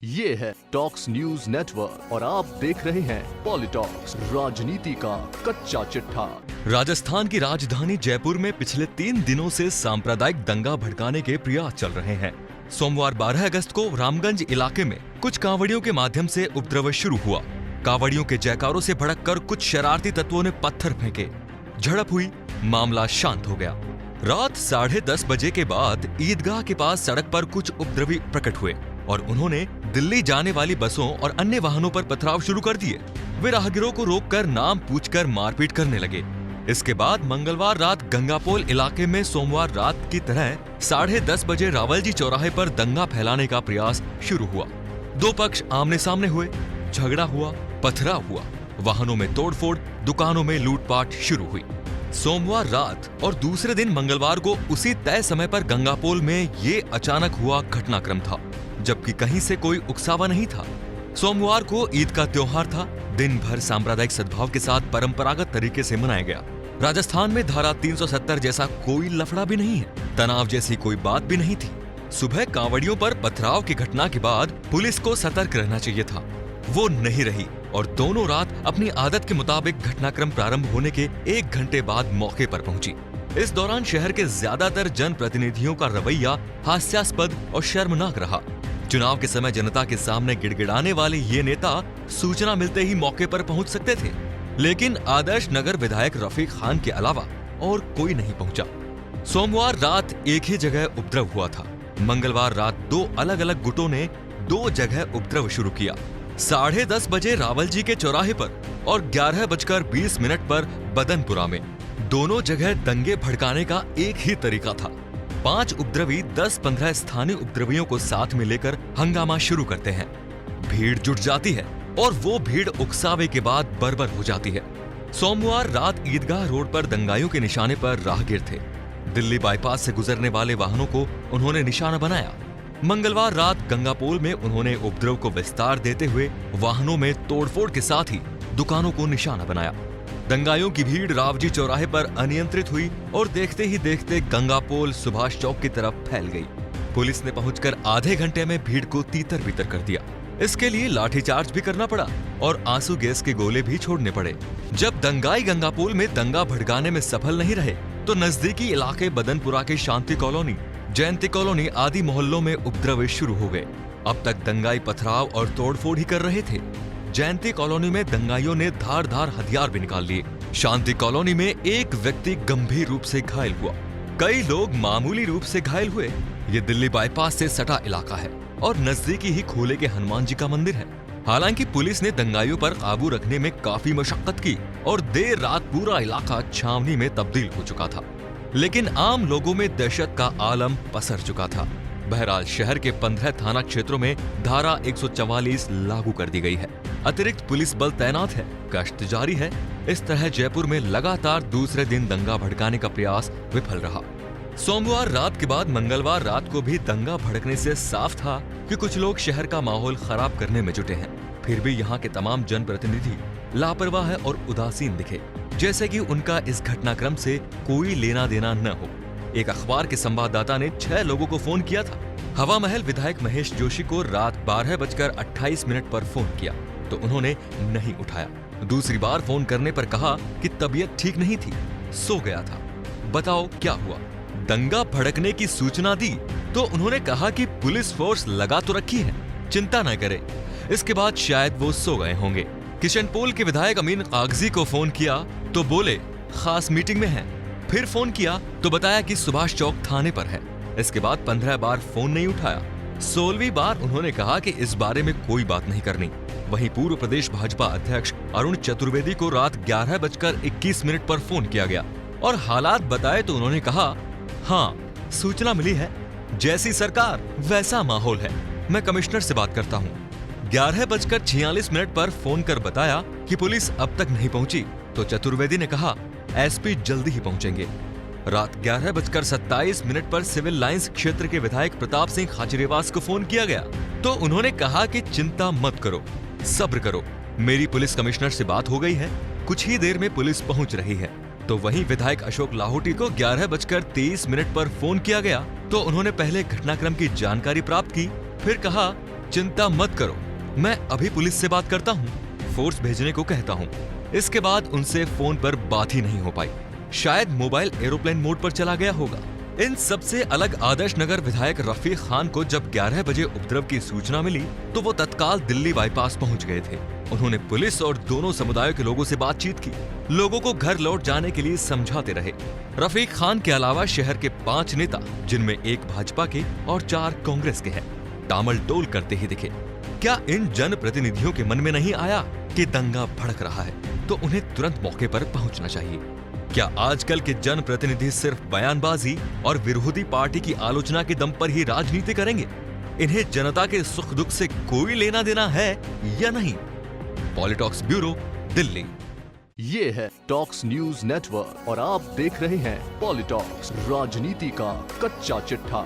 ये है talks news network और आप देख रहे हैं पॉलिटॉक्स, राजनीति का कच्चा चिट्ठा। राजस्थान की राजधानी जयपुर में पिछले 3 दिनों से सांप्रदायिक दंगा भड़काने के प्रयास चल रहे हैं। सोमवार 12 अगस्त को रामगंज इलाके में कुछ कांवड़ियों के माध्यम से उपद्रव शुरू हुआ। कांवड़ियों के जयकारों से भड़ककर कुछ शरारती तत्वों ने पत्थर फेंके, झड़प हुई, मामला शांत हो गया। रात 10:30 बजे के बाद ईदगाह के पास सड़क पर कुछ उपद्रवी प्रकट हुए और उन्होंने दिल्ली जाने वाली बसों और अन्य वाहनों पर पथराव शुरू कर दिए। वे राहगीरों को रोककर नाम पूछकर मारपीट करने लगे। इसके बाद मंगलवार रात गंगापोल इलाके में सोमवार रात की तरह 10:30 बजे रावलजी चौराहे पर दंगा फैलाने का प्रयास शुरू हुआ। दो पक्ष आमने सामने हुए, झगड़ा हुआ, पथराव हुआ, वाहनों में तोड़फोड़, दुकानों में लूटपाट शुरू हुई। सोमवार रात और दूसरे दिन मंगलवार को उसी तय समय पर गंगापोल में ये अचानक हुआ घटनाक्रम था, जबकि कहीं से कोई उकसावा नहीं था। सोमवार को ईद का त्योहार था। दिन भर सांप्रदायिक सद्भाव के साथ परंपरागत तरीके से मनाया गया। राजस्थान में धारा 370 जैसा कोई लफड़ा भी नहीं है, तनाव जैसी कोई बात भी नहीं थी। सुबह कांवड़ियों पर पथराव की घटना के बाद पुलिस को सतर्क रहना चाहिए था, वो नहीं रही और दोनों रात अपनी आदत के मुताबिक घटनाक्रम प्रारंभ होने के 1 घंटे बाद मौके पर पहुंची। इस दौरान शहर के ज्यादातर जनप्रतिनिधियों का रवैया हास्यास्पद और शर्मनाक रहा। चुनाव के समय जनता के सामने गिड़गिड़ाने वाले ये नेता सूचना मिलते ही मौके पर पहुंच सकते थे, लेकिन आदर्श नगर विधायक रफीक खान के अलावा और कोई नहीं पहुंचा। सोमवार रात एक ही जगह उपद्रव हुआ था। मंगलवार रात 2 अलग-अलग गुटों ने 2 जगह उपद्रव शुरू किया। 10:30 बजे रावलजी के चौराहे पर और 11:20 पर बदनपुरा में। दोनों जगह दंगे भड़काने का एक ही तरीका था। 5 उपद्रवी 10-15 स्थानीय उपद्रवियों को साथ में लेकर हंगामा शुरू करते हैं। भीड़ जुट जाती है और वो भीड़ उकसावे के बाद बर्बर हो जाती है। सोमवार रात ईदगाह रोड पर दंगाइयों के निशाने पर राहगीर थे। दिल्ली बाईपास से गुजरने वाले वाहनों को उन्होंने निशाना बनाया। मंगलवार रात गंगापोल में उन्होंने उपद्रव को विस्तार देते हुए वाहनों में तोड़फोड़ के साथ ही दुकानों को निशाना बनाया। दंगाइयों की भीड़ रावजी चौराहे पर अनियंत्रित हुई और देखते ही देखते गंगापोल सुभाष चौक की तरफ फैल गई। पुलिस ने पहुंचकर आधे घंटे में भीड़ को तीतर बितर कर दिया। इसके लिए लाठीचार्ज भी करना पड़ा और आंसू गैस के गोले भी छोड़ने पड़े। जब दंगाई गंगापोल में दंगा भड़काने में सफल नहीं रहे तो नजदीकी इलाके बदनपुरा के शांति कॉलोनी, जयंती कॉलोनी आदि मोहल्लों में उपद्रव शुरू हो गए। अब तक दंगाई पथराव और तोड़फोड़ ही कर रहे थे। जयंती कॉलोनी में दंगाइयों ने धारदार हथियार भी निकाल लिए। शांति कॉलोनी में एक व्यक्ति गंभीर रूप से घायल हुआ। कई लोग मामूली रूप से घायल हुए। ये दिल्ली बाईपास से सटा इलाका है और नजदीकी ही खोले के हनुमान जी का मंदिर है। हालांकि पुलिस ने दंगाइयों पर काबू रखने में काफी मशक्कत की और देर रात पूरा इलाका छावनी में तब्दील हो चुका था, लेकिन आम लोगों में दहशत का आलम पसर चुका था। बहरहाल शहर के 15 थाना क्षेत्रों में धारा 144 लागू कर दी गई है। अतिरिक्त पुलिस बल तैनात है, गश्त जारी है। इस तरह जयपुर में लगातार दूसरे दिन दंगा भड़काने का प्रयास विफल रहा। सोमवार रात के बाद मंगलवार रात को भी दंगा भड़कने से साफ था कि कुछ लोग शहर का माहौल खराब करने में जुटे हैं। फिर भी यहाँ के तमाम जनप्रतिनिधि लापरवाह और उदासीन दिखे, जैसे कि उनका इस घटनाक्रम से कोई लेना देना न हो। एक अखबार के संवाददाता ने 6 लोगों को फोन किया था। हवा महल विधायक महेश जोशी को रात 12:28 पर फोन किया तो उन्होंने नहीं उठाया। दूसरी बार फोन करने पर कहा कि तबीयत ठीक नहीं थी, सो गया था। बताओ क्या हुआ? दंगा भड़कने की सूचना दी तो उन्होंने कहा कि पुलिस फोर्स लगा तो रखी है, चिंता न करे। इसके बाद शायद वो सो गए होंगे। किशनपोल के विधायक अमीन कागजी को फोन किया तो बोले खास मीटिंग में हैं। फिर फोन किया तो बताया कि सुभाष चौक थाने पर है। इसके बाद 15 बार फोन नहीं उठाया। 16वीं बार उन्होंने कहा कि इस बारे में कोई बात नहीं करनी। वहीं पूर्व प्रदेश भाजपा अध्यक्ष अरुण चतुर्वेदी को रात 11:21 पर फोन किया गया और हालात बताए तो उन्होंने कहा, हाँ सूचना मिली है, जैसी सरकार वैसा माहौल है, मैं कमिश्नर से बात करता हूँ। 11:46 पर फोन कर बताया कि पुलिस अब तक नहीं पहुंची तो चतुर्वेदी ने कहा एसपी जल्दी ही पहुंचेंगे। रात 11:27 पर सिविल लाइंस क्षेत्र के विधायक प्रताप सिंह खाचरियावास को फोन किया गया तो उन्होंने कहा कि चिंता मत करो, सब्र करो, मेरी पुलिस कमिश्नर से बात हो गई है, कुछ ही देर में पुलिस पहुंच रही है। तो वहीं विधायक अशोक लाहौटी को 11:23 पर फोन किया गया तो उन्होंने पहले घटनाक्रम की जानकारी प्राप्त की, फिर कहा चिंता मत करो, मैं अभी पुलिस से बात करता हूँ, फोर्स भेजने को कहता हूँ। इसके बाद उनसे फोन पर बात ही नहीं हो पाई। शायद मोबाइल एरोप्लेन मोड पर चला गया होगा। इन सबसे अलग आदर्श नगर विधायक रफीक खान को जब 11 बजे उपद्रव की सूचना मिली तो वो तत्काल दिल्ली बाईपास पहुंच गए थे। उन्होंने पुलिस और दोनों समुदायों के लोगों से बातचीत की, लोगों को घर लौट जाने के लिए समझाते रहे। रफीक खान के अलावा शहर के 5 नेता, जिनमें 1 भाजपा के और 4 कांग्रेस के हैं, टामलटोल करते ही दिखे। क्या इन जनप्रतिनिधियों के मन में नहीं आया कि दंगा भड़क रहा है तो उन्हें तुरंत मौके पर पहुंचना चाहिए? क्या आजकल के जनप्रतिनिधि सिर्फ बयानबाजी और विरोधी पार्टी की आलोचना के दम पर ही राजनीति करेंगे? इन्हें जनता के सुख दुख से कोई लेना देना है या नहीं? पॉलिटॉक्स ब्यूरो, दिल्ली। ये है टॉक्स न्यूज नेटवर्क और आप देख रहे हैं पॉलिटॉक्स, राजनीति का कच्चा चिट्ठा।